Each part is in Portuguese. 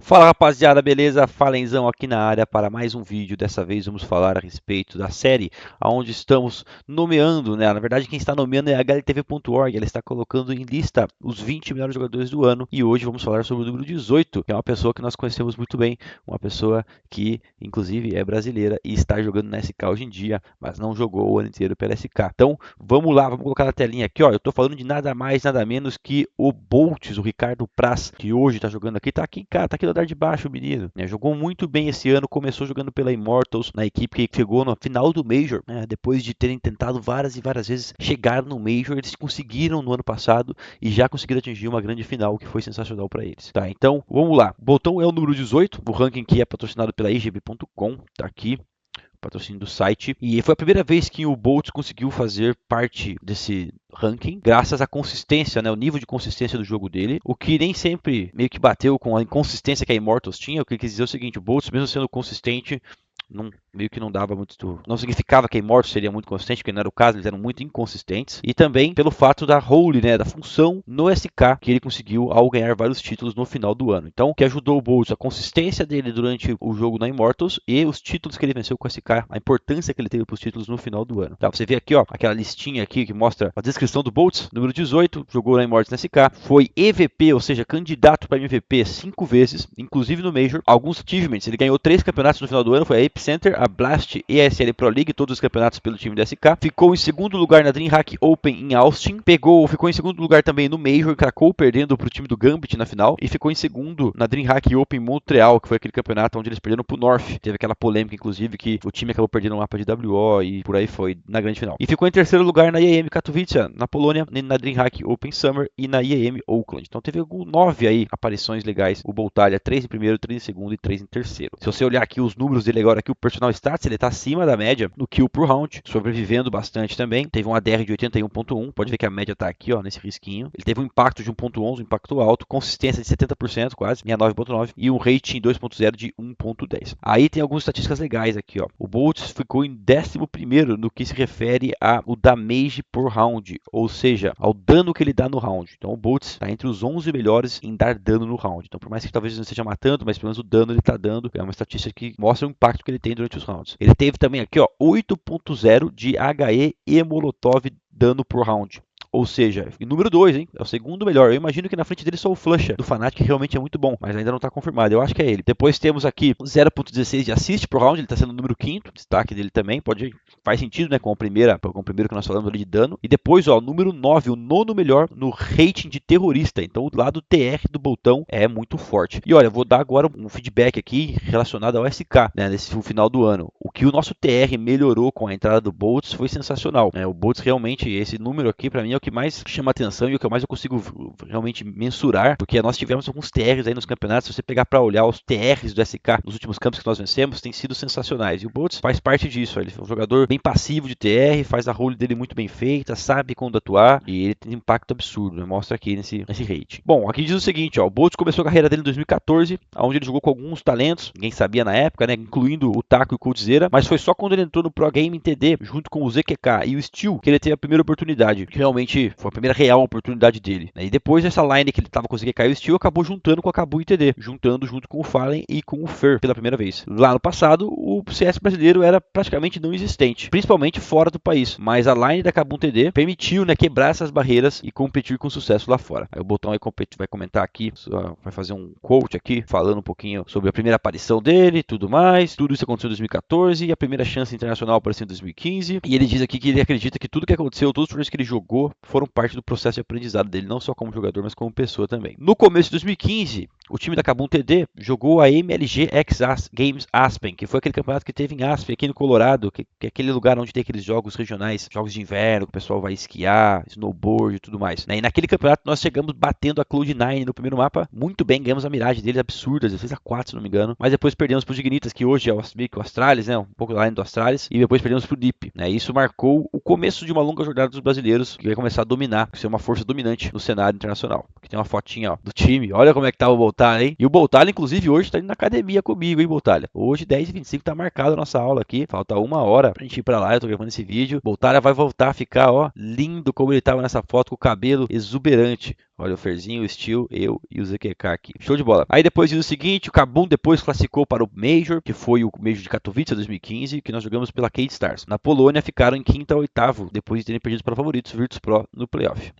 Fala rapaziada, beleza? Falenzão aqui na área para mais um vídeo. Dessa vez vamos falar a respeito da série onde estamos nomeando, né? Na verdade, quem está nomeando é a HLTV.org. Ela está colocando em lista os 20 melhores jogadores do ano. E hoje vamos falar sobre o número 18, que é uma pessoa que nós conhecemos muito bem. Uma pessoa que, inclusive, é brasileira e está jogando na SK hoje em dia, mas não jogou o ano inteiro pela SK. Então, vamos lá, vamos colocar na telinha aqui, ó. Eu estou falando de nada mais, nada menos que o Boltz, o Ricardo Praz, que hoje está jogando aqui. Tá aqui, cara, tá aqui no andar de baixo o menino, né? Jogou muito bem esse ano, começou jogando pela Immortals, na equipe que chegou no final do Major, né? Depois de terem tentado várias e várias vezes chegar no Major, eles conseguiram no ano passado e já conseguiram atingir uma grande final, que foi sensacional para eles. Tá, então vamos lá. O botão é o número 18, o ranking que é patrocinado pela IGB.com, tá aqui. Patrocínio do site, e foi a primeira vez que o Boltz conseguiu fazer parte desse ranking, graças à consistência, né, o nível de consistência do jogo dele, o que nem sempre meio que bateu com a inconsistência que a Immortals tinha. O que ele quis dizer é o seguinte: o Boltz, mesmo sendo consistente, meio que não dava muito. Não significava que a Immortals seria muito consistente, porque não era o caso, eles eram muito inconsistentes. E também pelo fato da role, né, da função no SK que ele conseguiu ao ganhar vários títulos no final do ano. Então, o que ajudou o Boltz, a consistência dele durante o jogo na Immortals e os títulos que ele venceu com o SK, a importância que ele teve para os títulos no final do ano. Tá, você vê aqui, ó, aquela listinha aqui que mostra a descrição do Boltz, número 18, jogou na Immortals na SK, foi EVP, ou seja, candidato para MVP 5 vezes, inclusive no Major. Alguns achievements, ele ganhou 3 campeonatos no final do ano, foi a Epicenter, a Blast e a SL Pro League, todos os campeonatos pelo time da SK. Ficou em segundo lugar na DreamHack Open em Austin. Ficou em segundo lugar também no Major, Krakow, perdendo para o time do Gambit na final. E ficou em segundo na DreamHack Open Montreal, que foi aquele campeonato onde eles perderam para o North. Teve aquela polêmica, inclusive, que o time acabou perdendo o mapa de WO e por aí foi na grande final. E ficou em terceiro lugar na IEM Katowice, na Polônia, na DreamHack Open Summer e na IEM Oakland. Então teve 9 aí aparições legais. O Boltalha, 3 em primeiro, 3 em segundo e 3 em terceiro. Se você olhar aqui os números dele agora, aqui o personal stats, ele está acima da média no kill por round, sobrevivendo bastante também. Teve um ADR de 81.1, pode ver que a média está aqui, ó, nesse risquinho. Ele teve um impacto de 1.11, um impacto alto, consistência de 70% quase, 69.9 e um rating 2.0 de 1.10. Aí tem algumas estatísticas legais aqui, ó. O Boltz ficou em 11º no que se refere ao damage por round, ou seja, ao dano que ele dá no round. Então o Boltz está entre os 11 melhores em dar dano no round. Então por mais que talvez não esteja matando, mas pelo menos o dano ele está dando, é uma estatística que mostra o impacto que ele tem durante os rounds. Ele teve também aqui, ó, 8.0 de HE e Molotov dano por round. Ou seja, número 2, hein? É o segundo melhor. Eu imagino que na frente dele só o Flusha do Fnatic, que realmente é muito bom, mas ainda não está confirmado. Eu acho que é ele. Depois temos aqui 0.16 de assist por round, ele está sendo o número 5º, destaque dele também, faz sentido, né, com o primeiro que nós falamos ali de dano. E depois, ó, número 9, o nono melhor no rating de terrorista. Então o lado TR do Boltão é muito forte. E olha, vou dar agora um feedback aqui relacionado ao SK, né, nesse final do ano. O que o nosso TR melhorou com a entrada do Boltz foi sensacional, né? O Boltz realmente, esse número aqui para mim é o que mais chama atenção e o que mais eu consigo realmente mensurar, porque nós tivemos alguns TRs aí nos campeonatos. Se você pegar para olhar os TRs do SK nos últimos campos que nós vencemos, tem sido sensacionais. E o Boltz faz parte disso. Ele é um jogador bem passivo de TR, faz a role dele muito bem feita, sabe quando atuar e ele tem um impacto absurdo, né? Mostra aqui nesse rating. Bom, aqui diz o seguinte, ó, o Boltz começou a carreira dele em 2014, onde ele jogou com alguns talentos, ninguém sabia na época, né, incluindo o Taco e o Coldzera, mas foi só quando ele entrou no Pro Game TD, junto com o ZQK e o Steel, que ele teve a primeira oportunidade, que realmente foi a primeira real oportunidade dele, né? E depois dessa line que ele tava com o ZQK e o Steel, acabou juntando com a Kabum e TD, juntando junto com o Fallen e com o Fer pela primeira vez. Lá no passado, o CS brasileiro era praticamente não existente, principalmente fora do país, mas a line da Kabum TD permitiu, né, quebrar essas barreiras e competir com sucesso lá fora. Aí o Botão vai comentar aqui, vai fazer um quote aqui, falando um pouquinho sobre a primeira aparição dele e tudo mais. Tudo isso aconteceu em 2014 e a primeira chance internacional apareceu em 2015. E ele diz aqui que ele acredita que tudo que aconteceu, todos os torneios que ele jogou, foram parte do processo de aprendizado dele, não só como jogador, mas como pessoa também. No começo de 2015, o time da Kabum TD jogou a MLG X Games Aspen, que foi aquele campeonato que teve em Aspen, aqui no Colorado, que é aquele lugar onde tem aqueles jogos regionais, jogos de inverno, que o pessoal vai esquiar, snowboard e tudo mais, né? E naquele campeonato nós chegamos batendo a Cloud9 no primeiro mapa, muito bem, ganhamos a miragem deles absurda, 16-4 se não me engano, mas depois perdemos pro Dignitas, que hoje é o Astralis, né? Um pouco lá do Astralis, e depois perdemos pro Deep, né? Isso marcou o começo de uma longa jornada dos brasileiros, que vai começar a dominar, ser uma força dominante no cenário internacional. Aqui tem uma fotinha, ó, do time, olha como é que tá o Boltalha, hein? E o Boltalha, inclusive, hoje tá indo na academia comigo, hein, Boltalha? Hoje, 10h25, tá marcada a nossa aula aqui. Falta 1 hora pra gente ir pra lá. Eu tô gravando esse vídeo. Boltalha vai voltar a ficar, ó, lindo como ele tava nessa foto, com o cabelo exuberante. Olha o Ferzinho, o Steel, eu e o ZQK aqui. Show de bola. Aí depois diz o seguinte, o Kabum depois classificou para o Major, que foi o Major de Katowice 2015, que nós jogamos pela Cade Stars. Na Polônia ficaram em quinta ou oitavo, depois de terem perdido para favoritos Virtus Pro no playoff.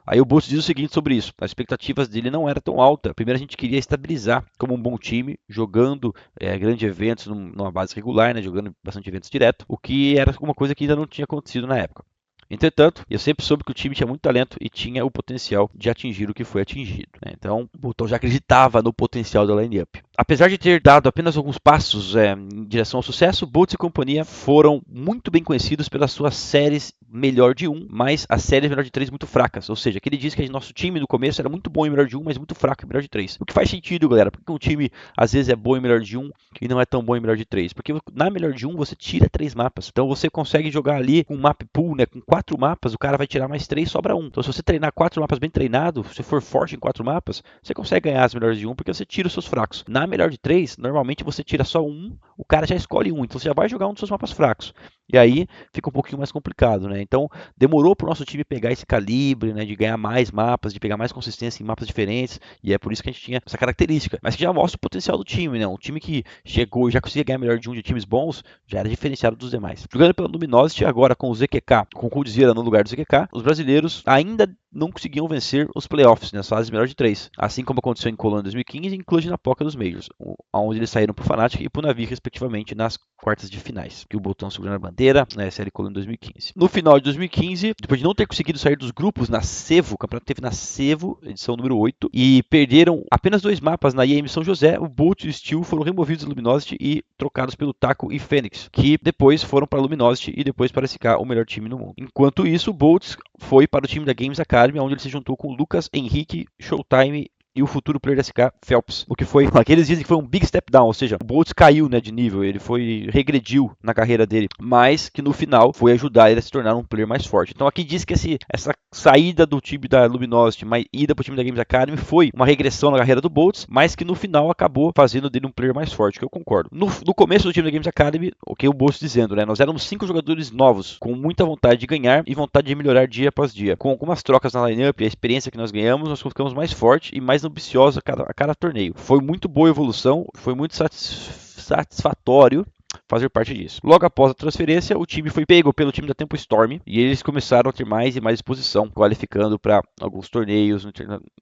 Aí o Boltz diz o seguinte sobre isso: as expectativas dele não eram tão altas. Primeiro a gente queria estabilizar como um bom time, jogando grandes eventos numa base regular, né, jogando bastante eventos direto, o que era uma coisa que ainda não tinha acontecido na época. Entretanto, eu sempre soube que o time tinha muito talento e tinha o potencial de atingir o que foi atingido, né? Então, o Bolton já acreditava no potencial da line-up. Apesar de ter dado apenas alguns passos em direção ao sucesso, Boltz e companhia foram muito bem conhecidos pelas suas séries melhor de 1, mas as séries melhor de 3 muito fracas. Ou seja, que ele diz que nosso time no começo era muito bom em melhor de 1, mas muito fraco em melhor de 3. O que faz sentido, galera, porque um time às vezes é bom em melhor de 1 e não é tão bom em melhor de 3. Porque na melhor de 1 você tira 3 mapas. Então você consegue jogar ali com um map pool, né, com 4 mapas, o cara vai tirar mais 3, sobra 1. Então se você treinar 4 mapas bem treinado, se for forte em 4 mapas, você consegue ganhar as melhores de 1 porque você tira os seus fracos. Na melhor de 3, normalmente você tira só 1, o cara já escolhe 1, então você já vai jogar um dos seus mapas fracos. E aí fica um pouquinho mais complicado, né? Então demorou para o nosso time pegar esse calibre, né, de ganhar mais mapas, de pegar mais consistência em mapas diferentes, e é por isso que a gente tinha essa característica. Mas que já mostra o potencial do time, né? Um time que chegou e já conseguia ganhar melhor de 1 de times bons, já era diferenciado dos demais. Jogando pela Luminosity agora com o ZQK, com o Coldzera no lugar do ZQK, os brasileiros ainda não conseguiam vencer os playoffs, nas fases melhor de 3. Assim como aconteceu em Colônia em 2015 e inclusive na Poca dos Majors, onde eles saíram para o Fnatic e para o Navi, respectivamente, nas quartas de finais. Que o Boltão segurando a bandeira na SL Colônia em 2015. No final de 2015, depois de não ter conseguido sair dos grupos na Cevo, o campeonato teve na Cevo, edição número 8, e perderam apenas 2 mapas na IEM São José, o Bolt e o Steel foram removidos da Luminosity e trocados pelo Taco e Fênix, que depois foram para a Luminosity e depois para SK, o melhor time no mundo. Enquanto isso, o Bolt foi para o time da Games Academy, onde ele se juntou com Lucas, Henrique, Showtime e o futuro player da SK, Phelps. O que foi, aqueles dizem que foi um big step down, ou seja, o Boltz caiu, né, de nível, ele regrediu na carreira dele, mas que no final foi ajudar ele a se tornar um player mais forte. Então aqui diz que essa saída do time da Luminosity, mas ida para o time da Games Academy, foi uma regressão na carreira do Boltz, mas que no final acabou fazendo dele um player mais forte, que eu concordo. No começo do time da Games Academy, o que o Boltz dizendo, né, nós éramos 5 jogadores novos, com muita vontade de ganhar e vontade de melhorar dia após dia. Com algumas trocas na lineup e a experiência que nós ganhamos, nós ficamos mais fortes e mais ambiciosa a cada torneio. Foi muito boa evolução, foi muito satisfatório fazer parte disso. Logo após a transferência, o time foi pego pelo time da Tempo Storm e eles começaram a ter mais e mais exposição, qualificando para alguns torneios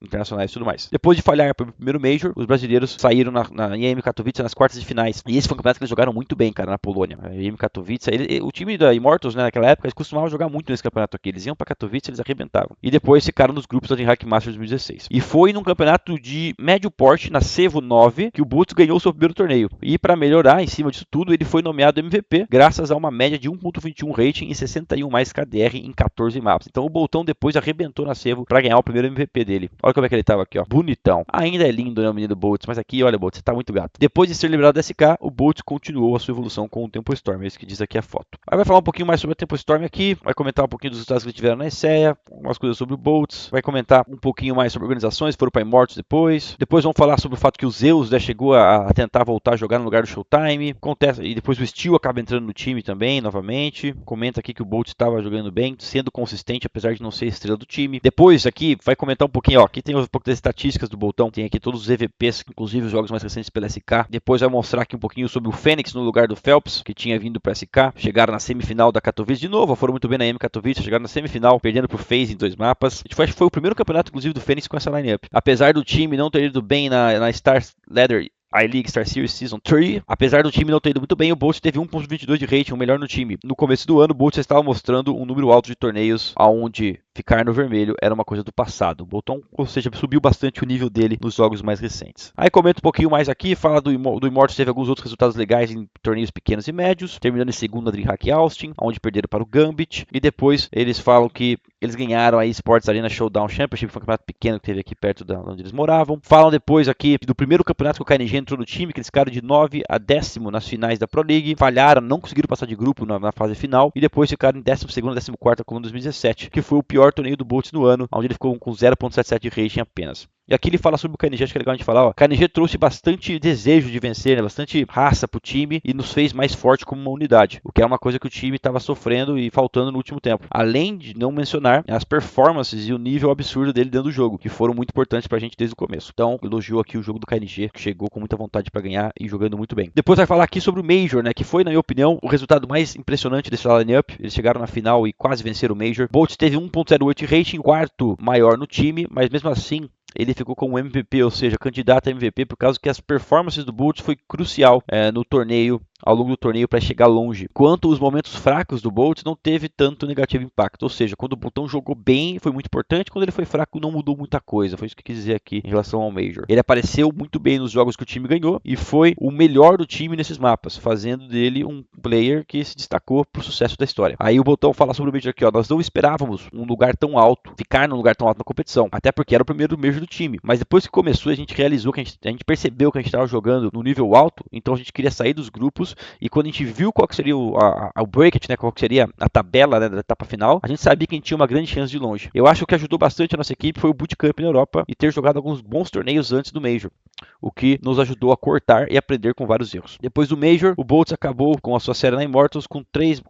internacionais e tudo mais. Depois de falhar pelo primeiro Major, os brasileiros saíram na IEM Katowice nas quartas de finais. E esse foi um campeonato que eles jogaram muito bem, cara, na Polônia. A IEM Katowice, o time da Immortals, né, naquela época, eles costumavam jogar muito nesse campeonato aqui. Eles iam para Katowice, eles arrebentavam. E depois ficaram nos grupos da DreamHack Masters 2016. E foi num campeonato de médio porte, na Cevo 9, que o Boltz ganhou o seu primeiro torneio. E para melhorar em cima disso tudo, ele foi nomeado MVP, graças a uma média de 1.21 rating e 61 mais KDR em 14 mapas. Então o Boltão depois arrebentou na Cevo para ganhar o primeiro MVP dele. Olha como é que ele tava aqui, ó. Bonitão. Ainda é lindo, né, o menino Boltz, mas aqui, olha, Boltz, você tá muito gato. Depois de ser liberado da SK, o Boltz continuou a sua evolução com o Tempo Storm, é isso que diz aqui a foto. Aí vai falar um pouquinho mais sobre o Tempo Storm aqui, vai comentar um pouquinho dos resultados que eles tiveram na ESEA, algumas coisas sobre o Boltz, vai comentar um pouquinho mais sobre organizações, foram para Immortals depois. Depois vamos falar sobre o fato que o Zeus, né, chegou a tentar voltar a jogar no lugar do Showtime. Acontece, e depois o Steel acaba entrando no time também, novamente. Comenta aqui que o Boltz estava jogando bem, sendo consistente, apesar de não ser estrela do time. Depois aqui vai comentar um pouquinho, ó, aqui tem um pouco das estatísticas do Boltão, tem aqui todos os EVPs, inclusive os jogos mais recentes pela SK. Depois vai mostrar aqui um pouquinho sobre o Fênix no lugar do Phelps, que tinha vindo para SK. Chegaram na semifinal da Katowice de novo, foram muito bem na EM Katowice, chegaram na semifinal, perdendo pro FaZe em 2 mapas. Acho que foi o primeiro campeonato, inclusive, do Fênix com essa lineup. Apesar do time não ter ido bem na Star Ladder I-League Star Series Season 3. Apesar do time não ter ido muito bem, o Boltz teve 1.22 de rating, o melhor no time. No começo do ano, o Boltz estava mostrando um número alto de torneios, onde ficar no vermelho era uma coisa do passado. O Boltão, ou seja, subiu bastante o nível dele nos jogos mais recentes. Aí comenta um pouquinho mais aqui, fala do Immortals, teve alguns outros resultados legais em torneios pequenos e médios, terminando em segundo na DreamHack Austin, onde perderam para o Gambit, e depois eles falam que eles ganharam a Esports Arena Showdown Championship, foi um campeonato pequeno que teve aqui perto de onde eles moravam. Falam depois aqui do primeiro campeonato que o KNG entrou no time, que eles ficaram de 9 a 10º nas finais da Pro League, falharam, não conseguiram passar de grupo na fase final, e depois ficaram em 12º e 14º como em 2017, que foi o pior torneio do Boltz no ano, onde ele ficou com 0.77 de rating apenas. E aqui ele fala sobre o KNG, acho que é legal a gente falar, ó, o KNG trouxe bastante desejo de vencer, né, bastante raça pro time e nos fez mais forte como uma unidade, o que é uma coisa que o time estava sofrendo e faltando no último tempo. Além de não mencionar as performances e o nível absurdo dele dentro do jogo, que foram muito importantes pra gente desde o começo. Então, elogiou aqui o jogo do KNG, que chegou com muita vontade para ganhar e jogando muito bem. Depois vai falar aqui sobre o Major, né, que foi, na minha opinião, o resultado mais impressionante desse line-up. Eles chegaram na final e quase venceram o Major. Boltz teve 1.08 rating, quarto maior no time, mas mesmo assim ele ficou como MVP, ou seja, candidato a MVP, por causa que as performances do Boltz foi crucial no torneio, ao longo do torneio, para chegar longe. Quanto os momentos fracos do Boltz não teve tanto negativo impacto, ou seja, quando o Botão jogou bem foi muito importante, quando ele foi fraco não mudou muita coisa, foi isso que eu quis dizer aqui em relação ao Major. Ele apareceu muito bem nos jogos que o time ganhou e foi o melhor do time nesses mapas, fazendo dele um player que se destacou pro sucesso da história. Aí o Botão fala sobre o Major aqui, ó, nós não esperávamos um lugar tão alto, ficar num lugar tão alto na competição, até porque era o primeiro Major do time, mas depois que começou a gente realizou que a gente percebeu que a gente estava jogando no nível alto, então a gente queria sair dos grupos e quando a gente viu qual que seria o bracket, né, qual que seria a tabela, né, da etapa final, a gente sabia que a gente tinha uma grande chance de ir longe. Eu acho que o que ajudou bastante a nossa equipe foi o bootcamp na Europa e ter jogado alguns bons torneios antes do Major, o que nos ajudou a cortar e aprender com vários erros. Depois do Major, o Boltz acabou com a sua série na Immortals com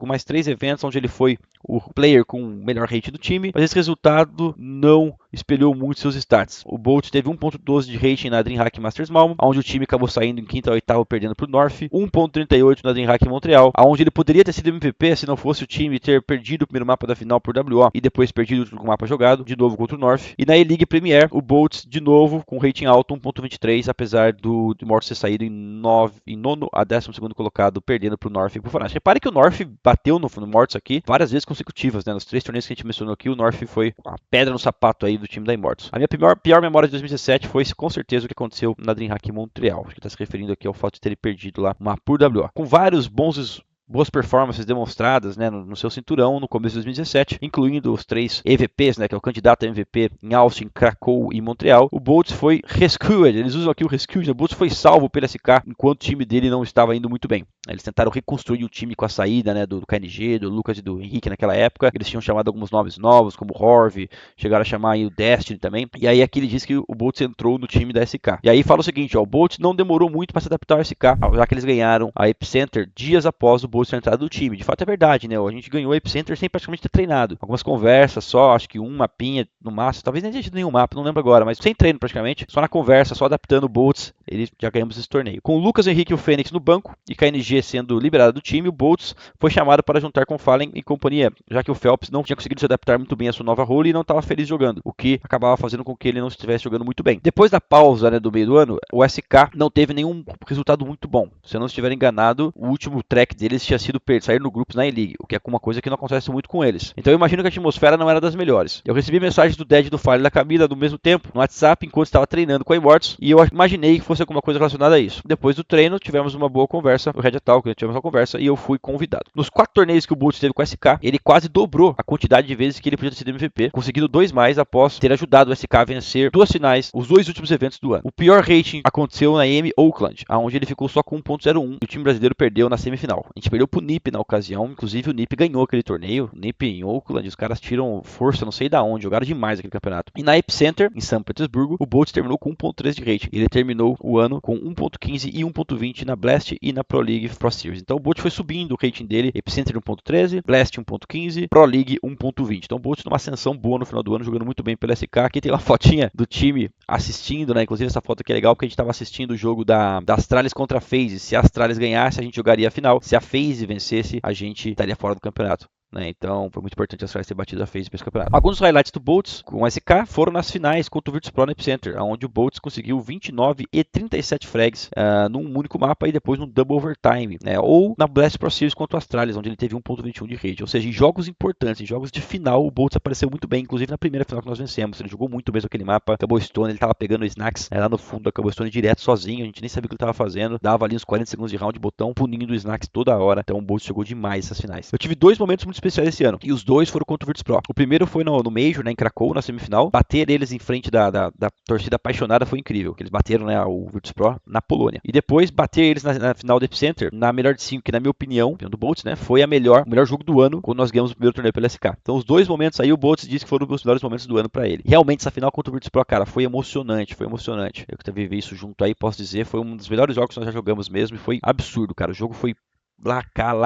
mais 3 eventos, onde ele foi o player com o melhor rate do time, mas esse resultado não espelhou muito seus stats. O Boltz teve 1.12 de rating na DreamHack Masters Malmo, onde o time acabou saindo em quinta ou oitava perdendo para o North, 1.38 na DreamHack Montreal, onde ele poderia ter sido MVP se não fosse o time ter perdido o primeiro mapa da final por WO e depois perdido o mapa jogado, de novo contra o North. E na E-League Premier, o Boltz de novo com rating alto, 1.23, apesar do Immortals ter saído em nono a 12º colocado, perdendo para o North e para o Fnatic. Repare que o North bateu no Immortals aqui várias vezes consecutivas, né? Nos 3 torneios que a gente mencionou aqui, o North foi a pedra no sapato aí do time da Immortals. A minha pior memória de 2017 foi com certeza o que aconteceu na DreamHack Montreal. Acho que está se referindo aqui ao fato de ter perdido lá uma por WO. Com vários boas performances demonstradas, né, no seu cinturão no começo de 2017, incluindo os 3 EVPs, né, que é o candidato a MVP em Austin, Krakow e Montreal. O Boltz foi rescued, eles usam aqui o rescued, o Boltz foi salvo pelo SK enquanto o time dele não estava indo muito bem. Eles tentaram reconstruir o time com a saída, né, do KNG, do Lucas e do Henrique naquela época. Eles tinham chamado alguns nomes novos, como Horv, chegaram a chamar aí o Destiny também. E aí aqui ele diz que o Boltz entrou no time da SK. E aí fala o seguinte, ó, o Boltz não demorou muito para se adaptar ao SK, já que eles ganharam a Epicenter dias após o Boltz ter entrado no time. De fato é verdade, né? A gente ganhou a Epicenter sem praticamente ter treinado. Algumas conversas só, acho que um mapinha no máximo, talvez nem tenha tido nenhum mapa, não lembro agora, mas sem treino praticamente, só na conversa, só adaptando o Boltz, ele já ganhamos esse torneio. Com o Lucas, Henrique e o Fênix no banco e KNG sendo liberado do time, o Boltz foi chamado para juntar com Fallen e companhia, já que o Phelps não tinha conseguido se adaptar muito bem à sua nova role e não estava feliz jogando, o que acabava fazendo com que ele não estivesse jogando muito bem. Depois da pausa, né, do meio do ano, o SK não teve nenhum resultado muito bom. Se eu não estiver enganado, o último track deles tinha sido sair no grupos na E-League, o que é uma coisa que não acontece muito com eles. Então eu imagino que a atmosfera não era das melhores. Eu recebi mensagens do Dead, do Fallen e da Camila no mesmo tempo, no WhatsApp, enquanto estava treinando com a Immortals, e eu imaginei que fosse alguma coisa relacionada a isso. Depois do treino, tivemos uma boa conversa, o Red Talk, tivemos uma conversa e eu fui convidado. Nos 4 torneios que o Boltz teve com o SK, ele quase dobrou a quantidade de vezes que ele podia ter sido MVP, conseguindo 2 mais após ter ajudado o SK a vencer 2 finais, os 2 últimos eventos do ano. O pior rating aconteceu na EM Oakland, onde ele ficou só com 1.01 e o time brasileiro perdeu na semifinal. A gente perdeu pro NiP na ocasião, inclusive o NiP ganhou aquele torneio, o NiP em Oakland, os caras tiram força, não sei da onde, jogaram demais aquele campeonato. E na Epicenter, em São Petersburgo, o Boltz terminou com 1.13 de rating. Ele terminou o ano com 1.15 e 1.20 na Blast e na Pro League Pro Series. Então o Boltz foi subindo o rating dele, Epicenter 1.13, Blast 1.15, Pro League 1.20. Então o Boltz numa ascensão boa no final do ano, jogando muito bem pelo SK. Aqui tem uma fotinha do time assistindo, né? Inclusive essa foto aqui é legal porque a gente estava assistindo o jogo da Astralis contra a FaZe. Se a Astralis ganhasse, a gente jogaria a final. Se a FaZe vencesse, a gente estaria fora do campeonato. Então foi muito importante a Astralis ter batido a FaZe para esse campeonato. Alguns highlights do Boltz com o SK foram nas finais contra o Virtus Pro no Epicenter, onde o Boltz conseguiu 29 e 37 frags num único mapa e depois num double overtime, né? Ou na Blast Pro Series contra o Astralis, onde ele teve 1.21 de rate. Ou seja, em jogos importantes, em jogos de final, o Boltz apareceu muito bem, inclusive na primeira final que nós vencemos. Ele jogou muito mesmo aquele mapa. Cobblestone, ele estava pegando Snax lá no fundo da Cobblestone direto sozinho, a gente nem sabia o que ele estava fazendo. Dava ali uns 40 segundos de round de botão, punindo o Snax toda hora. Então o Boltz jogou demais essas finais. Eu tive 2 momentos muito especiais esse ano. E os dois foram contra o Virtus.pro. O primeiro foi no Major, né, em Krakow, na semifinal. Bater eles em frente da torcida apaixonada foi incrível. Eles bateram, né, o Virtus.pro na Polônia. E depois bater eles na final do Epicenter, na melhor de 5, que na minha opinião, do Boltz, né, foi o melhor jogo do ano quando nós ganhamos o primeiro torneio pela SK. Então os dois momentos aí, o Boltz disse que foram os melhores momentos do ano pra ele. Realmente essa final contra o Virtus.pro, cara, foi emocionante, foi emocionante. Eu que vivi isso junto aí, posso dizer, foi um dos melhores jogos que nós já jogamos mesmo e foi absurdo, cara. O jogo foi lá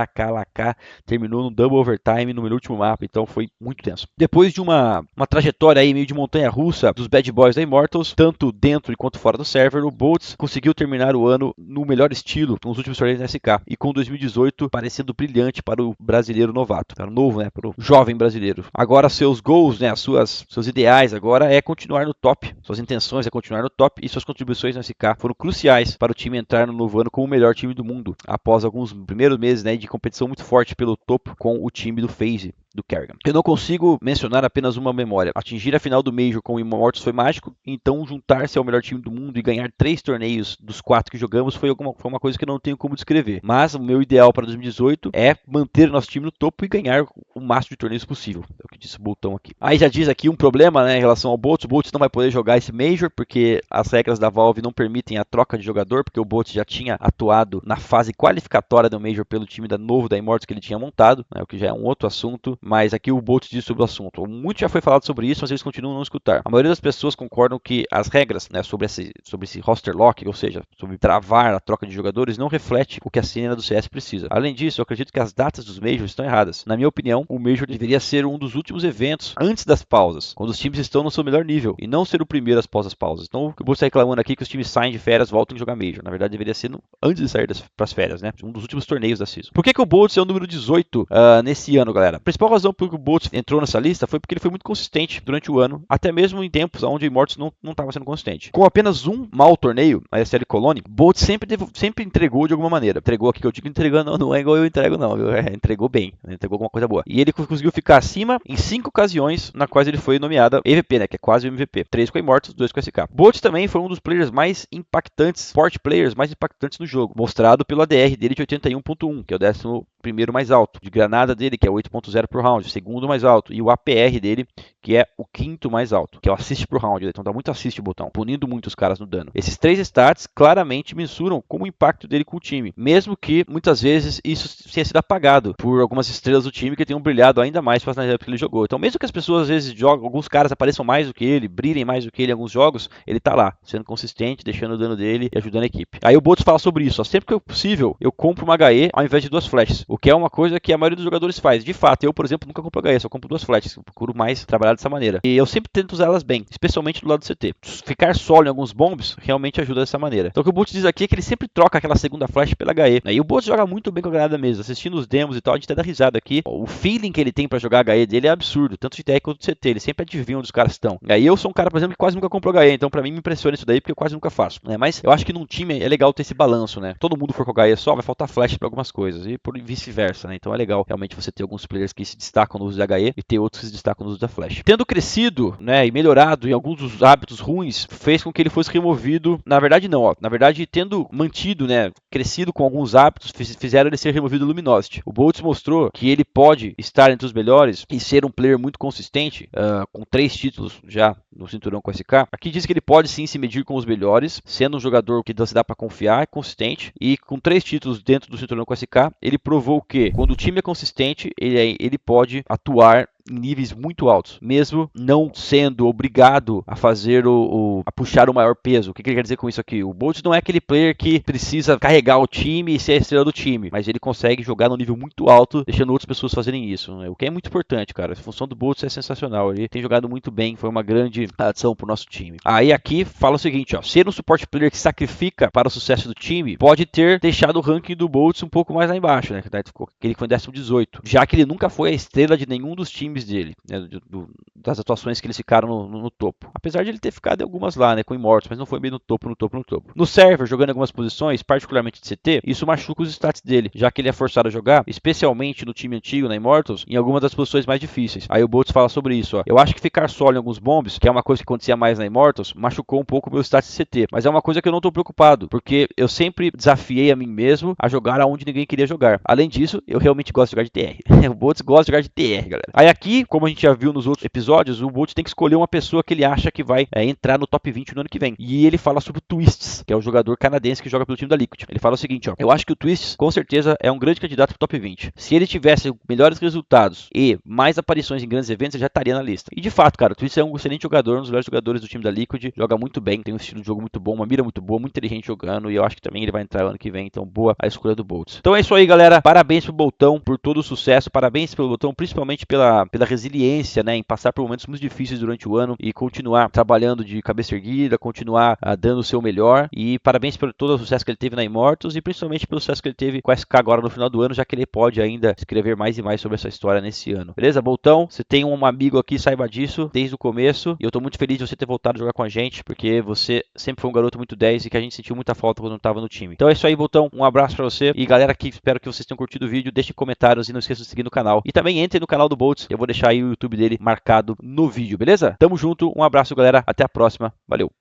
cá, terminou no double overtime no meu último mapa, então foi muito tenso. Depois de uma trajetória aí meio de montanha russa dos Bad Boys da Immortals, tanto dentro quanto fora do server, o Boltz conseguiu terminar o ano no melhor estilo nos últimos torneios da SK, e com 2018 parecendo brilhante para o brasileiro novato, para o novo, né, para o jovem brasileiro. Agora seus goals, né, seus ideais agora é continuar no top, suas intenções é continuar no top, e suas contribuições na SK foram cruciais para o time entrar no novo ano como o melhor time do mundo, após alguns primeiros meses, né, de competição muito forte pelo topo com o time do FaZe, do Kerrigan. Eu não consigo mencionar apenas uma memória. Atingir a final do Major com o Immortals foi mágico, então juntar-se ao melhor time do mundo e ganhar 3 torneios dos 4 que jogamos foi uma coisa que eu não tenho como descrever. Mas o meu ideal para 2018 é manter o nosso time no topo e ganhar o máximo de torneios possível. É o que disse o Boltão aqui. Aí já diz aqui um problema, né, em relação ao Boltz. O Boltz não vai poder jogar esse Major porque as regras da Valve não permitem a troca de jogador, porque o Boltz já tinha atuado na fase qualificatória do Major pelo time novo da Immortals que ele tinha montado, né, o que já é um outro assunto. Mas aqui o Boltz diz sobre o assunto. Muito já foi falado sobre isso, mas eles continuam a não escutar. A maioria das pessoas concordam que as regras, né, sobre esse roster lock, ou seja, sobre travar a troca de jogadores, não reflete o que a cena do CS precisa. Além disso, eu acredito que as datas dos Majors estão erradas. Na minha opinião, o Major deveria ser um dos últimos eventos antes das pausas, quando os times estão no seu melhor nível, e não ser o primeiro após as pausas. Então, o Boltz está reclamando aqui que os times saem de férias, voltam a jogar Major. Na verdade, deveria ser antes de sair para as férias, né? Um dos últimos torneios da season. Por que o Boltz é o número 18 nesse ano, galera? A principal razão por que o Boltz entrou nessa lista foi porque ele foi muito consistente durante o ano, até mesmo em tempos onde o Immortals não estava sendo consistente. Com apenas um mau torneio, a SL Cologne, Boltz sempre entregou de alguma maneira. Entregou aqui que eu digo entregando, não é igual eu entrego não, viu? Entregou bem, entregou alguma coisa boa. E ele conseguiu ficar acima em 5 ocasiões na quais ele foi nomeado EVP, né, que é quase o MVP. 3 com a Immortals, 2 com a SK. Boltz também foi um dos players mais impactantes, sport players mais impactantes no jogo, mostrado pelo ADR dele de 81.1, que é o 11º mais alto, de granada dele, que é 8.0 por round, segundo mais alto, e o APR dele, que é o 5º mais alto, que é o assist por round, então dá muito assist o botão, punindo muito os caras no dano. Esses 3 stats claramente mensuram como o impacto dele com o time, mesmo que muitas vezes isso tenha sido apagado por algumas estrelas do time que tenham brilhado ainda mais na época que ele jogou. Então mesmo que as pessoas às vezes jogam, alguns caras apareçam mais do que ele, brilhem mais do que ele em alguns jogos, ele tá lá, sendo consistente, deixando o dano dele e ajudando a equipe. Aí o Boltz fala sobre isso, ó, sempre que é possível, eu compro uma HE ao invés de 2 flashes, o que é uma coisa que a maioria dos jogadores faz. De fato, eu, por exemplo, nunca compro HE, só compro 2 flashes, eu procuro mais trabalhar dessa maneira. E eu sempre tento usar elas bem, especialmente do lado do CT. Ficar solo em alguns bombs realmente ajuda dessa maneira. Então o que o Boltz diz aqui é que ele sempre troca aquela segunda flash pela HE, né? E o Boltz joga muito bem com a granada mesmo, assistindo os demos e tal, a gente até dá risada aqui. O feeling que ele tem pra jogar HE dele é absurdo, tanto de TR quanto de CT, ele sempre adivinha onde os caras estão. Aí eu sou um cara, por exemplo, que quase nunca comprou HE, então pra mim me impressiona isso daí, porque eu quase nunca faço, né? Mas eu acho que num time é legal ter esse balanço, né? Todo mundo for com HE só, vai faltar flash pra algumas coisas, e por vice-versa, né? Então é legal realmente você ter alguns players que se destacam no uso de HE e ter outros que se destacam no uso da flash. Tendo crescido, né, e melhorado em alguns dos hábitos ruins, fez com que ele fosse removido. Na verdade não, ó. Na verdade, tendo mantido, né, crescido com alguns hábitos, fizeram ele ser removido do Luminosity. O Boltz mostrou que ele pode estar entre os melhores e ser um player muito consistente, com 3 títulos já no cinturão com SK. Aqui diz que ele pode sim se medir com os melhores, sendo um jogador que se dá para confiar, consistente, e com 3 títulos dentro do cinturão com SK, ele provou que quando o time é consistente, ele pode atuar em níveis muito altos, mesmo não sendo obrigado a fazer a puxar o maior peso. O que ele quer dizer com isso aqui? O Boltz não é aquele player que precisa carregar o time e ser a estrela do time, mas ele consegue jogar num nível muito alto, deixando outras pessoas fazerem isso, né? O que é muito importante, cara. A função do Boltz é sensacional, ele tem jogado muito bem, foi uma grande adição pro nosso time. Aí aqui fala o seguinte, ó, ser um support player que sacrifica para o sucesso do time pode ter deixado o ranking do Boltz um pouco mais lá embaixo, né? Ele foi em 18º, já que ele nunca foi a estrela de nenhum dos times times dele, né, das atuações que eles ficaram no topo. Apesar de ele ter ficado em algumas lá, né, com Immortals, mas não foi bem no topo, no topo, no topo. No server, jogando em algumas posições, particularmente de CT, isso machuca os stats dele, já que ele é forçado a jogar, especialmente no time antigo, na Immortals, em algumas das posições mais difíceis. Aí o Boltz fala sobre isso, ó. Eu acho que ficar solo em alguns bombs, que é uma coisa que acontecia mais na Immortals, machucou um pouco o meu stats de CT. Mas é uma coisa que eu não tô preocupado, porque eu sempre desafiei a mim mesmo a jogar aonde ninguém queria jogar. Além disso, eu realmente gosto de jogar de TR. O Boltz gosta de jogar de TR, galera. Aí aqui, como a gente já viu nos outros episódios, o Boltz tem que escolher uma pessoa que ele acha que vai entrar no top 20 no ano que vem. E ele fala sobre o Twists, que é o jogador canadense que joga pelo time da Liquid. Ele fala o seguinte, ó. Eu acho que o Twists, com certeza, é um grande candidato pro top 20. Se ele tivesse melhores resultados e mais aparições em grandes eventos, ele já estaria na lista. E de fato, cara, o Twists é um excelente jogador, um dos melhores jogadores do time da Liquid. Joga muito bem, tem um estilo de jogo muito bom, uma mira muito boa, muito inteligente jogando. E eu acho que também ele vai entrar ano que vem. Então, boa a escolha do Boltz. Então é isso aí, galera. Parabéns pro Boltão por todo o sucesso. Parabéns pelo Boltão, principalmente pela resiliência, né, em passar por momentos muito difíceis durante o ano e continuar trabalhando de cabeça erguida, continuar dando o seu melhor. E parabéns por todo o sucesso que ele teve na Immortals e principalmente pelo sucesso que ele teve com a SK agora no final do ano, já que ele pode ainda escrever mais e mais sobre essa história nesse ano. Beleza, Boltão? Você tem um amigo aqui, saiba disso, desde o começo. E eu tô muito feliz de você ter voltado a jogar com a gente, porque você sempre foi um garoto muito 10 e que a gente sentiu muita falta quando não tava no time. Então é isso aí, Boltão. Um abraço pra você. E galera aqui, espero que vocês tenham curtido o vídeo. Deixem comentários e não esqueçam de seguir no canal. E também entrem no canal do Boltz. Eu vou deixar aí o YouTube dele marcado no vídeo, beleza? Tamo junto. Um abraço, galera. Até a próxima. Valeu.